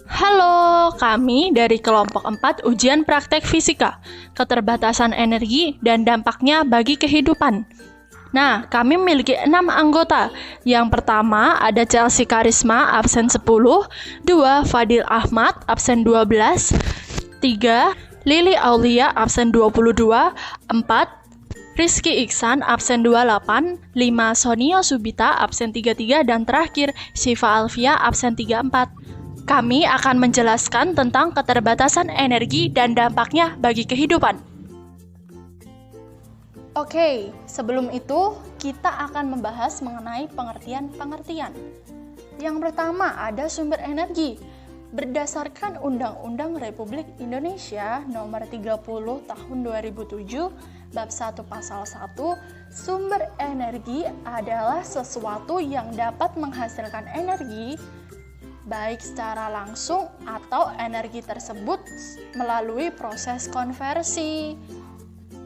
Halo, kami dari kelompok 4 ujian praktek fisika, keterbatasan energi dan dampaknya bagi kehidupan. Nah, kami memiliki 6 anggota. Yang pertama ada Chelsea Karisma, absen 10, 2 Fadil Ahmad, absen 12, 3 Lili Aulia, absen 22, 4 Rizky Iksan, absen 28, 5 Sonia Subita, absen 33, dan terakhir Syifa Alfia, absen 34. Kami akan menjelaskan tentang keterbatasan energi dan dampaknya bagi kehidupan. Oke, sebelum itu kita akan membahas mengenai pengertian-pengertian. Yang pertama ada sumber energi. Berdasarkan Undang-Undang Republik Indonesia Nomor 30 Tahun 2007, Bab 1 Pasal 1, sumber energi adalah sesuatu yang dapat menghasilkan energi baik secara langsung atau energi tersebut melalui proses konversi.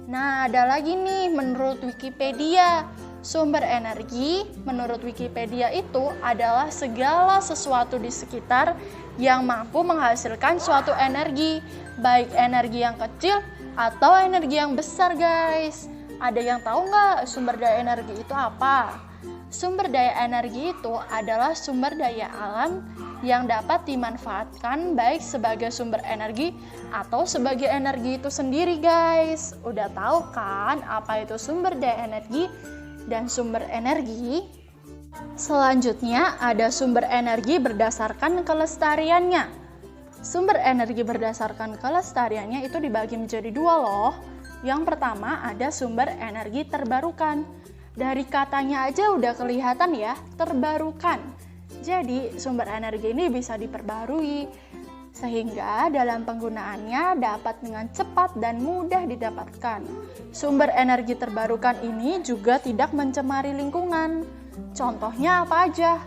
Nah, ada lagi nih menurut Wikipedia. Sumber energi menurut Wikipedia itu adalah segala sesuatu di sekitar yang mampu menghasilkan suatu energi, baik energi yang kecil atau energi yang besar, guys. Ada yang tahu nggak sumber daya energi itu apa? Sumber daya energi itu adalah sumber daya alam yang dapat dimanfaatkan baik sebagai sumber energi atau sebagai energi itu sendiri, guys. Udah tahu kan apa itu sumber daya energi dan sumber energi? Selanjutnya ada sumber energi berdasarkan kelestariannya. Sumber energi berdasarkan kelestariannya itu dibagi menjadi dua loh. Yang pertama ada sumber energi terbarukan. Dari katanya aja udah kelihatan ya, terbarukan. Jadi sumber energi ini bisa diperbarui sehingga dalam penggunaannya dapat dengan cepat dan mudah didapatkan. Sumber energi terbarukan ini juga tidak mencemari lingkungan. Contohnya apa aja?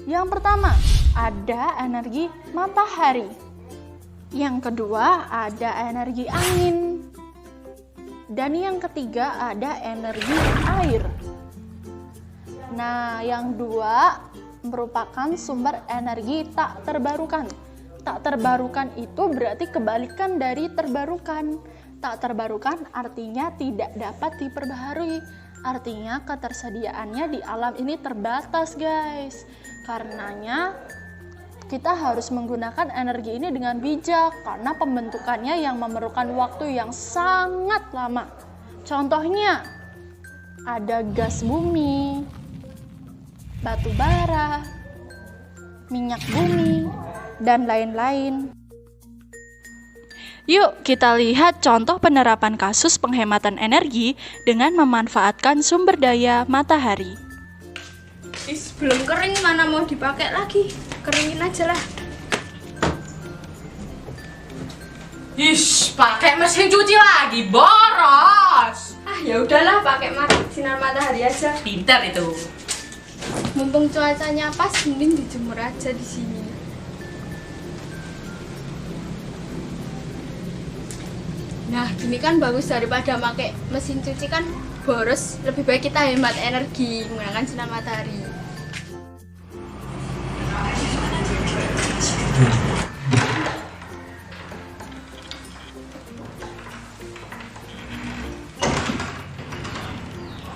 Yang pertama, ada energi matahari. Yang kedua, ada energi angin. Dan yang ketiga ada energi air. Nah, yang dua merupakan sumber energi tak terbarukan. Tak terbarukan itu berarti kebalikan dari terbarukan. Tak terbarukan artinya tidak dapat diperbaharui. Artinya ketersediaannya di alam ini terbatas, guys. Karenanya kita harus menggunakan energi ini dengan bijak karena pembentukannya yang memerlukan waktu yang sangat lama. Contohnya ada gas bumi, batu bara, minyak bumi, dan lain-lain. Yuk kita lihat contoh penerapan kasus penghematan energi dengan memanfaatkan sumber daya matahari. Belum kering, mana mau dipakai lagi? Keringin aja lah. Pakai mesin cuci lagi, boros. Ya udahlah, pakai sinar matahari aja. Pintar itu. Mumpung cuacanya pas, mending dijemur aja di sini. Nah, gini kan bagus daripada pakai mesin cuci kan boros. Lebih baik kita hemat energi menggunakan sinar matahari.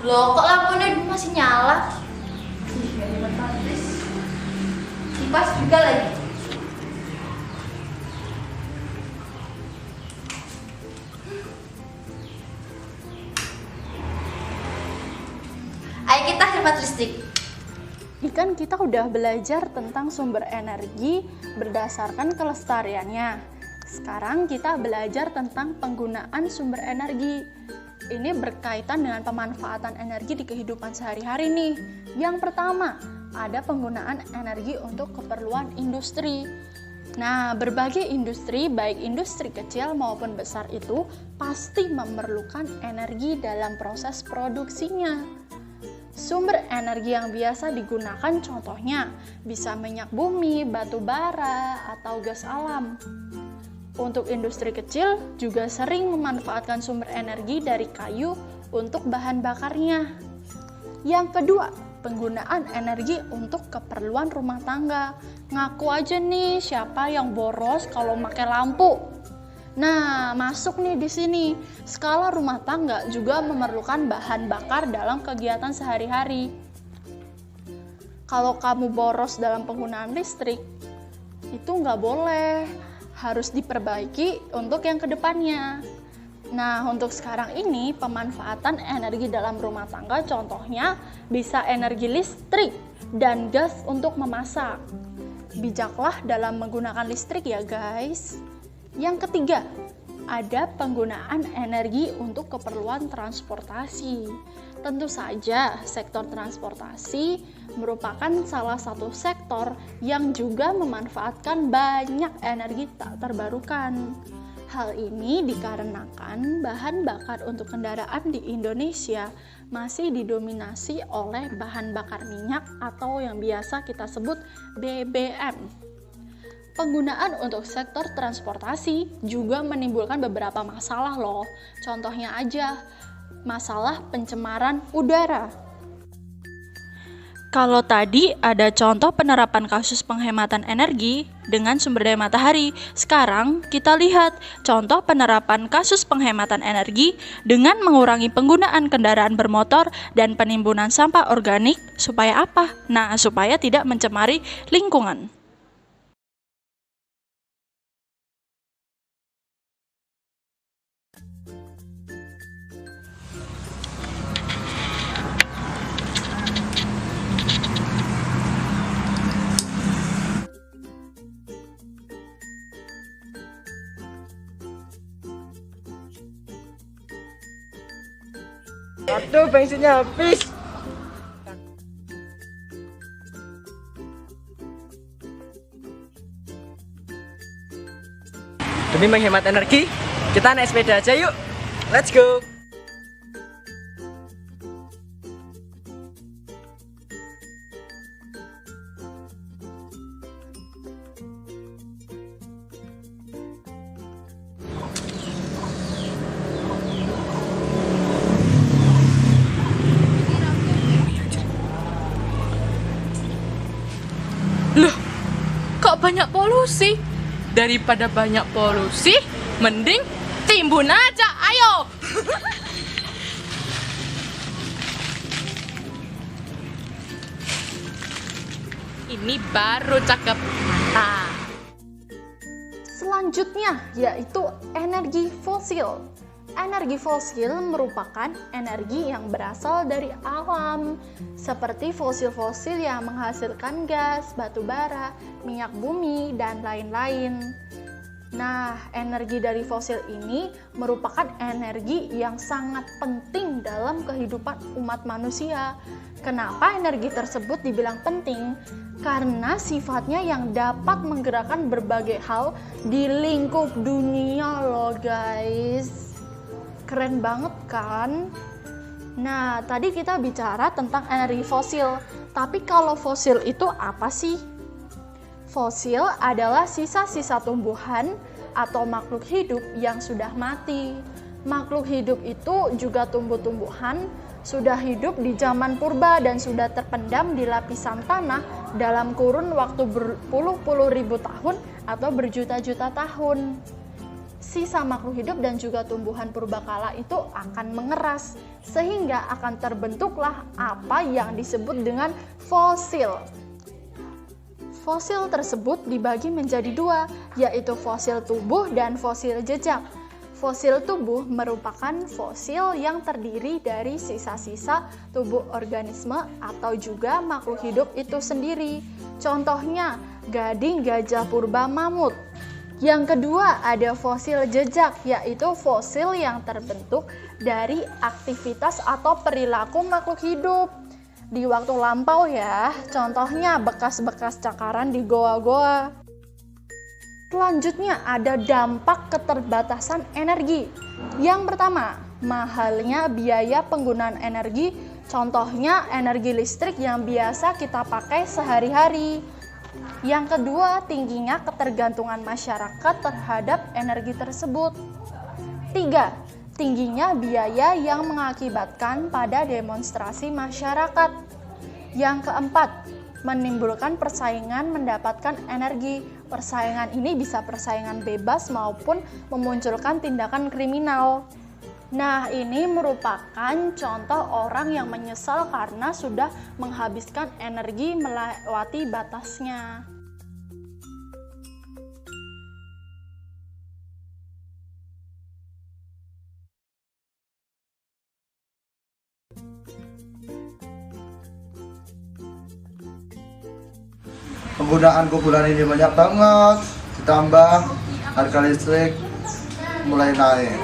Loh, kok lampunya masih nyala? Kipas juga lagi. Ayo kita hemat listrik. Kan kita udah belajar tentang sumber energi berdasarkan kelestariannya. Sekarang kita belajar tentang penggunaan sumber energi. Ini berkaitan dengan pemanfaatan energi di kehidupan sehari-hari nih. Yang pertama, ada penggunaan energi untuk keperluan industri. Nah, berbagai industri, baik industri kecil maupun besar itu pasti memerlukan energi dalam proses produksinya. Sumber energi yang biasa digunakan contohnya bisa minyak bumi, batu bara, atau gas alam. Untuk industri kecil juga sering memanfaatkan sumber energi dari kayu untuk bahan bakarnya. Yang kedua, penggunaan energi untuk keperluan rumah tangga. Ngaku aja nih siapa yang boros kalau pakai lampu. Nah, masuk nih di sini. Skala rumah tangga juga memerlukan bahan bakar dalam kegiatan sehari-hari. Kalau kamu boros dalam penggunaan listrik, itu nggak boleh. Harus diperbaiki untuk yang kedepannya. Nah, untuk sekarang ini pemanfaatan energi dalam rumah tangga contohnya bisa energi listrik dan gas untuk memasak. Bijaklah dalam menggunakan listrik ya guys. Yang ketiga, ada penggunaan energi untuk keperluan transportasi. Tentu saja sektor transportasi merupakan salah satu sektor yang juga memanfaatkan banyak energi tak terbarukan. Hal ini dikarenakan bahan bakar untuk kendaraan di Indonesia masih didominasi oleh bahan bakar minyak atau yang biasa kita sebut BBM. Penggunaan untuk sektor transportasi juga menimbulkan beberapa masalah loh. Contohnya aja, masalah pencemaran udara. Kalau tadi ada contoh penerapan kasus penghematan energi dengan sumber daya matahari, sekarang kita lihat contoh penerapan kasus penghematan energi dengan mengurangi penggunaan kendaraan bermotor dan penimbunan sampah organik. Supaya apa? Nah, supaya tidak mencemari lingkungan. Aduh, bensinnya habis. Demi menghemat energi, kita naik sepeda aja yuk. Let's go. Loh, kok banyak polusi? Daripada banyak polusi, mending timbun aja, ayo! Ini baru cakep, mantap. Selanjutnya yaitu energi fosil. Energi fosil merupakan energi yang berasal dari alam, seperti fosil-fosil yang menghasilkan gas, batu bara, minyak bumi, dan lain-lain. Nah, energi dari fosil ini merupakan energi yang sangat penting dalam kehidupan umat manusia. Kenapa energi tersebut dibilang penting? Karena sifatnya yang dapat menggerakkan berbagai hal di lingkup dunia loh guys. Keren banget kan? Nah, tadi kita bicara tentang energi fosil. Tapi kalau fosil itu apa sih? Fosil adalah sisa-sisa tumbuhan atau makhluk hidup yang sudah mati. Makhluk hidup itu juga tumbuh-tumbuhan, sudah hidup di zaman purba dan sudah terpendam di lapisan tanah dalam kurun waktu berpuluh-puluh ribu tahun atau berjuta-juta tahun. Sisa makhluk hidup dan juga tumbuhan purbakala itu akan mengeras sehingga akan terbentuklah apa yang disebut dengan fosil. Fosil tersebut dibagi menjadi dua, yaitu fosil tubuh dan fosil jejak. Fosil tubuh merupakan fosil yang terdiri dari sisa-sisa tubuh organisme atau juga makhluk hidup itu sendiri. Contohnya, gading gajah purba mamut. Yang kedua ada fosil jejak, yaitu fosil yang terbentuk dari aktivitas atau perilaku makhluk hidup di waktu lampau ya, contohnya bekas-bekas cakaran di goa-goa. Selanjutnya ada dampak keterbatasan energi. Yang pertama, mahalnya biaya penggunaan energi, contohnya energi listrik yang biasa kita pakai sehari-hari. Yang kedua, tingginya ketergantungan masyarakat terhadap energi tersebut. 3. Tingginya biaya yang mengakibatkan pada demonstrasi masyarakat. Yang keempat, menimbulkan persaingan mendapatkan energi. Persaingan ini bisa persaingan bebas maupun memunculkan tindakan kriminal. Nah, ini merupakan contoh orang yang menyesal karena sudah menghabiskan energi melewati batasnya. Penggunaanku bulan ini banyak banget, ditambah harga listrik mulai naik.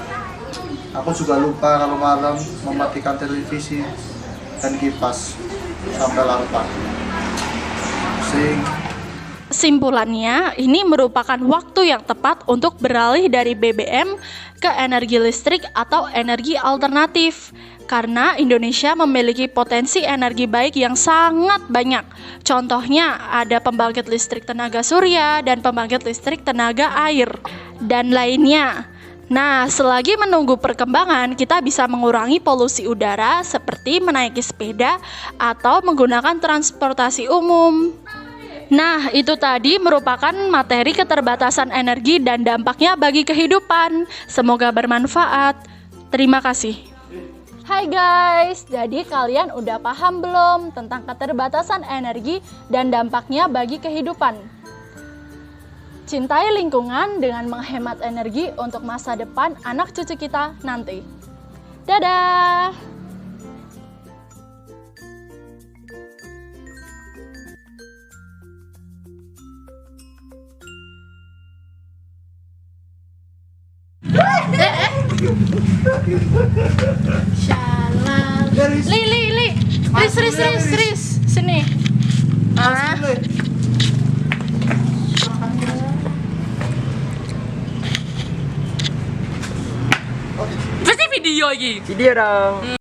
Aku juga lupa kalau malam mematikan televisi dan kipas sampai larut pagi. Simpulannya, ini merupakan waktu yang tepat untuk beralih dari BBM ke energi listrik atau energi alternatif. Karena Indonesia memiliki potensi energi baik yang sangat banyak. Contohnya ada pembangkit listrik tenaga surya dan pembangkit listrik tenaga air, dan lainnya. Nah, selagi menunggu perkembangan, kita bisa mengurangi polusi udara seperti menaiki sepeda atau menggunakan transportasi umum. Nah, itu tadi merupakan materi keterbatasan energi dan dampaknya bagi kehidupan. Semoga bermanfaat. Terima kasih. Hai guys, jadi kalian udah paham belum tentang keterbatasan energi dan dampaknya bagi kehidupan? Cintai lingkungan dengan menghemat energi untuk masa depan anak cucu kita nanti. Dadah! Riz, sini. Pasti video lagi. Video dong.